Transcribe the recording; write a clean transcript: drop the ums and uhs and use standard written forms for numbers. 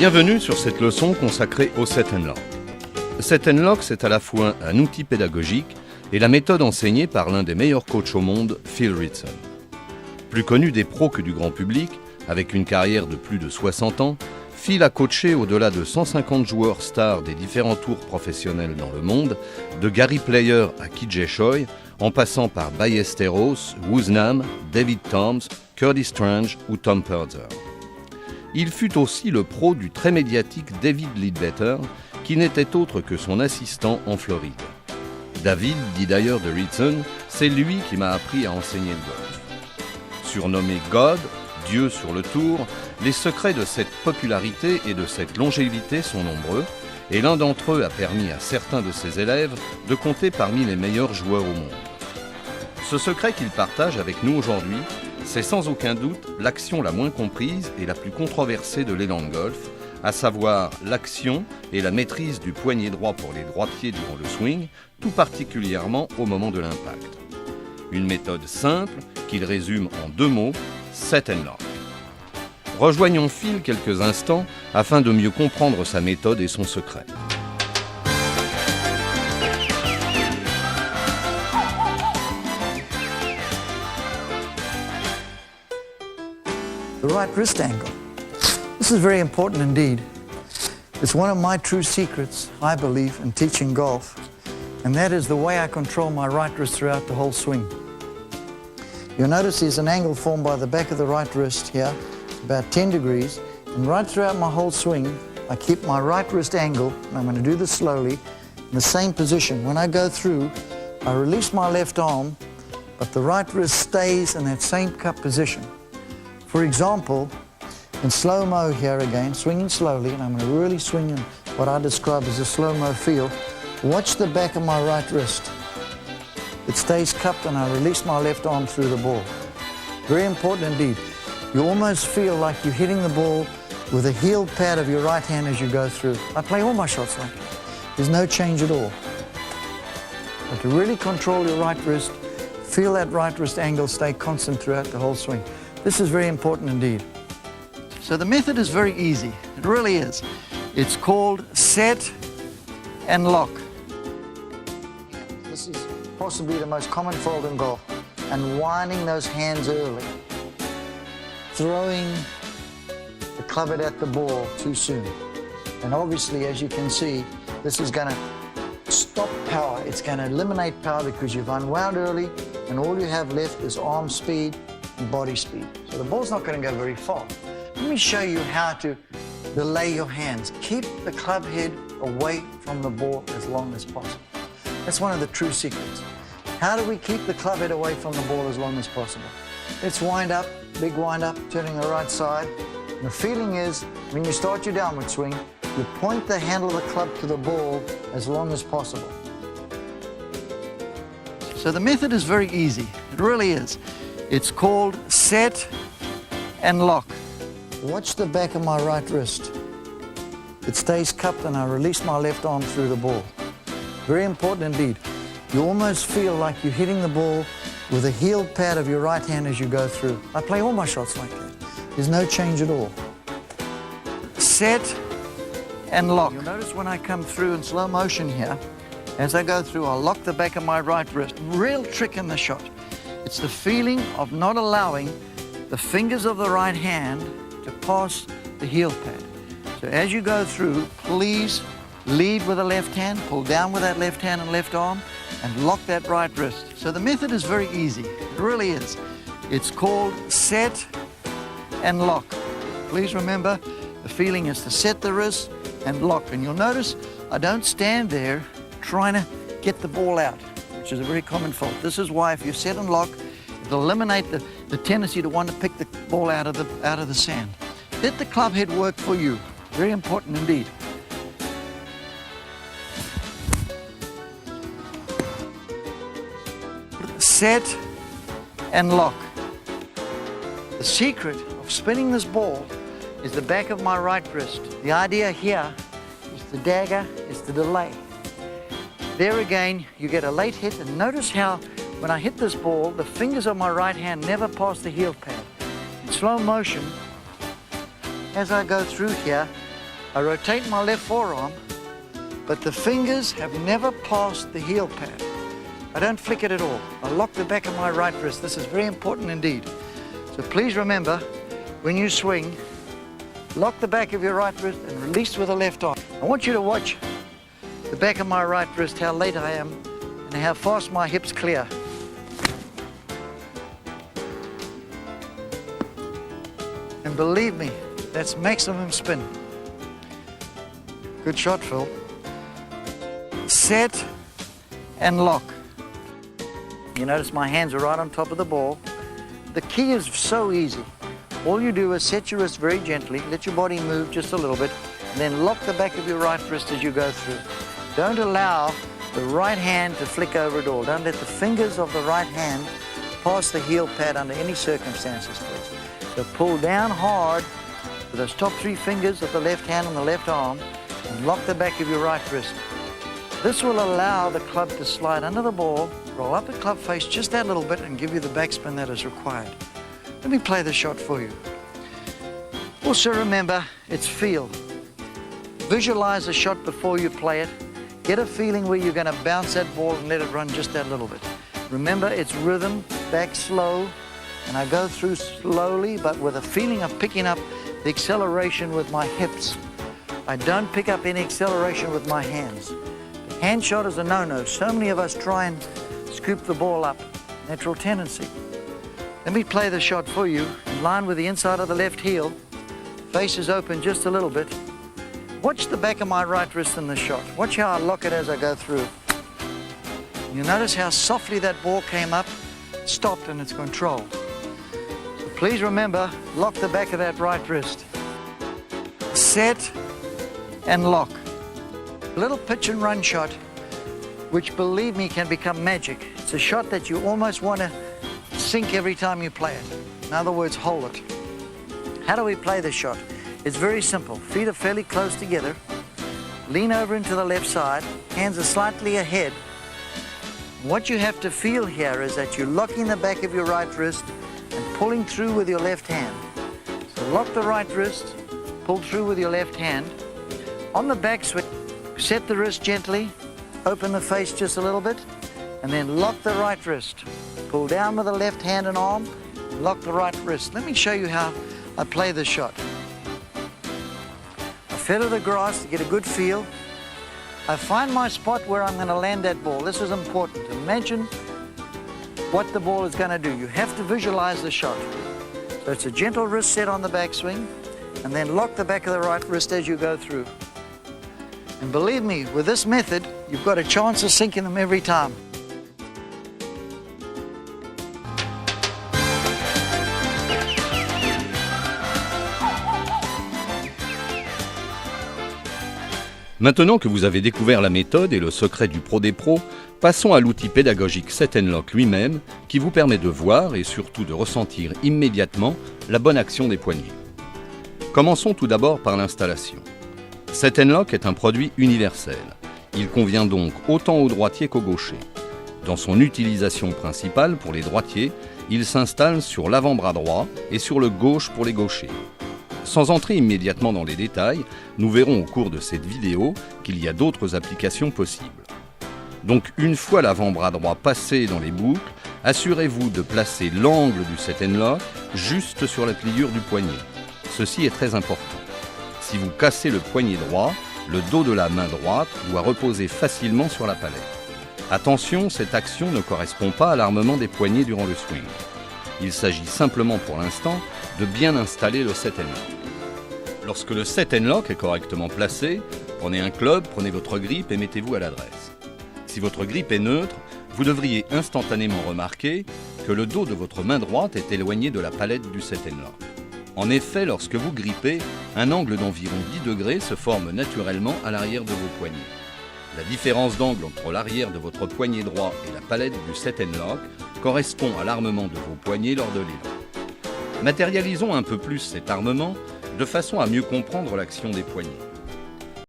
Bienvenue sur cette leçon consacrée au Set and Lock. Set and Lock, c'est à la fois un outil pédagogique et la méthode enseignée par l'un des meilleurs coachs au monde, Phil Ritson. Plus connu des pros que du grand public, avec une carrière de plus de 60 ans, Phil a coaché au-delà de 150 joueurs stars des différents tours professionnels dans le monde, de Gary Player à KJ Choi, en passant par Ballesteros, Woosnam, David Toms, Curtis Strange ou Tom Purser. Il fut aussi le pro du très médiatique David Leadbetter, qui n'était autre que son assistant en Floride. David dit d'ailleurs de Ritson, c'est lui qui m'a appris à enseigner le golf. Surnommé God, Dieu sur le tour, les secrets de cette popularité et de cette longévité sont nombreux, et l'un d'entre eux a permis à certains de ses élèves de compter parmi les meilleurs joueurs au monde. Ce secret qu'il partage avec nous aujourd'hui, c'est sans aucun doute l'action la moins comprise et la plus controversée de l'élan de golf, à savoir l'action et la maîtrise du poignet droit pour les droitiers durant le swing, tout particulièrement au moment de l'impact. Une méthode simple qu'il résume en 2 mots, Set and Lock. Rejoignons Phil quelques instants afin de mieux comprendre sa méthode et son secret. The right wrist angle. This is very important indeed. It's one of my true secrets, I believe, in teaching golf, and that is the way I control my right wrist throughout the whole swing. You'll notice there's an angle formed by the back of the right wrist here, about 10 degrees, and right throughout my whole swing, I keep my right wrist angle, and I'm going to do this slowly, in the same position. When I go through, I release my left arm, but the right wrist stays in that same cup position. For example, in slow-mo here again, swinging slowly, and I'm going to really swing in what I describe as a slow-mo feel. Watch the back of my right wrist. It stays cupped and I release my left arm through the ball. Very important indeed. You almost feel like you're hitting the ball with the heel pad of your right hand as you go through. I play all my shots like that. There's no change at all. But to really control your right wrist, feel that right wrist angle stay constant throughout the whole swing. This is very important indeed. So the method is very easy. It really is. It's called set and lock. This is possibly the most common fault in golf. Unwinding those hands early. Throwing the club head at the ball too soon. And obviously, as you can see, this is going to stop power. It's going to eliminate power because you've unwound early and all you have left is arm speed and body speed. So the ball's not going to go very far. Let me show you how to delay your hands. Keep the club head away from the ball as long as possible. That's one of the true secrets. How do we keep the club head away from the ball as long as possible? Let's wind up, big wind up, turning the right side. And the feeling is, when you start your downward swing, you point the handle of the club to the ball as long as possible. So the method is very easy. It really is. It's called set and lock. Watch the back of my right wrist. It stays cupped and I release my left arm through the ball. Very important indeed. You almost feel like you're hitting the ball with the heel pad of your right hand as you go through. I play all my shots like that. There's no change at all. Set and lock. You'll notice when I come through in slow motion here, as I go through, I'll lock the back of my right wrist. Real trick in the shot. It's the feeling of not allowing the fingers of the right hand to pass the heel pad. So as you go through, please lead with the left hand, pull down with that left hand and left arm, and lock that right wrist. So the method is very easy. It really is. It's called set and lock. Please remember, the feeling is to set the wrist and lock. And you'll notice I don't stand there trying to get the ball out, which is a very common fault. This is why if you set and lock, it'll eliminate the tendency to want to pick the ball out of the sand. Let the club head work for you. Very important indeed. Set and lock. The secret of spinning this ball is the back of my right wrist. The idea here is the dagger, is the delay. There again, you get a late hit, and notice how when I hit this ball, the fingers of my right hand never pass the heel pad. In slow motion, as I go through here, I rotate my left forearm, but the fingers have never passed the heel pad. I don't flick it at all. I lock the back of my right wrist. This is very important indeed. So please remember, when you swing, lock the back of your right wrist and release with the left arm. I want you to watch the back of my right wrist, how late I am and how fast my hips clear. And believe me, that's maximum spin. Good shot, Phil. Set and lock. You notice my hands are right on top of the ball. The key is so easy. All you do is set your wrist very gently, let your body move just a little bit, and then lock the back of your right wrist as you go through. Don't allow the right hand to flick over at all. Don't let the fingers of the right hand pass the heel pad under any circumstances, please. So pull down hard with those top 3 fingers of the left hand on the left arm and lock the back of your right wrist. This will allow the club to slide under the ball, roll up the club face just that little bit and give you the backspin that is required. Let me play the shot for you. Also remember, it's feel. Visualize the shot before you play it. Get a feeling where you're going to bounce that ball and let it run just that little bit. Remember, it's rhythm, back slow, and I go through slowly, but with a feeling of picking up the acceleration with my hips. I don't pick up any acceleration with my hands. The hand shot is a no-no. So many of us try and scoop the ball up. Natural tendency. Let me play the shot for you, in line with the inside of the left heel. Face is open just a little bit. Watch the back of my right wrist in the shot. Watch how I lock it as I go through. You notice how softly that ball came up, stopped, and it's controlled. So please remember, lock the back of that right wrist. Set and lock. A little pitch and run shot, which believe me can become magic. It's a shot that you almost want to sink every time you play it. In other words, hold it. How do we play this shot? It's very simple. Feet are fairly close together. Lean over into the left side. Hands are slightly ahead. What you have to feel here is that you're locking the back of your right wrist and pulling through with your left hand. So lock the right wrist, pull through with your left hand. On the backswing, set the wrist gently, open the face just a little bit, and then lock the right wrist. Pull down with the left hand and arm, lock the right wrist. Let me show you how I play this shot. I feather the grass to get a good feel. I find my spot where I'm going to land that ball. This is important. Imagine what the ball is going to do. You have to visualize the shot. So it's a gentle wrist set on the backswing, and then lock the back of the right wrist as you go through. And believe me, with this method, you've got a chance of sinking them every time. Maintenant que vous avez découvert la méthode et le secret du pro des pros, passons à l'outil pédagogique Set and Lock lui-même qui vous permet de voir et surtout de ressentir immédiatement la bonne action des poignets. Commençons tout d'abord par l'installation. Set and Lock est un produit universel. Il convient donc autant aux droitiers qu'aux gauchers. Dans son utilisation principale pour les droitiers, il s'installe sur l'avant-bras droit et sur le gauche pour les gauchers. Sans entrer immédiatement dans les détails, nous verrons au cours de cette vidéo qu'il y a d'autres applications possibles. Donc une fois l'avant-bras droit passé dans les boucles, assurez-vous de placer l'angle du Set and Lock juste sur la pliure du poignet. Ceci est très important. Si vous cassez le poignet droit, le dos de la main droite doit reposer facilement sur la palette. Attention, cette action ne correspond pas à l'armement des poignets durant le swing. Il s'agit simplement pour l'instant de bien installer le Set and Lock. Lorsque le Set and Lock est correctement placé, prenez un club, prenez votre grip et mettez-vous à l'adresse. Si votre grip est neutre, vous devriez instantanément remarquer que le dos de votre main droite est éloigné de la palette du Set and Lock. En effet, lorsque vous grippez, un angle d'environ 10 degrés se forme naturellement à l'arrière de vos poignets. La différence d'angle entre l'arrière de votre poignet droit et la palette du Set and Lock correspond à l'armement de vos poignets lors de l'élan. Matérialisons un peu plus cet armement de façon à mieux comprendre l'action des poignets.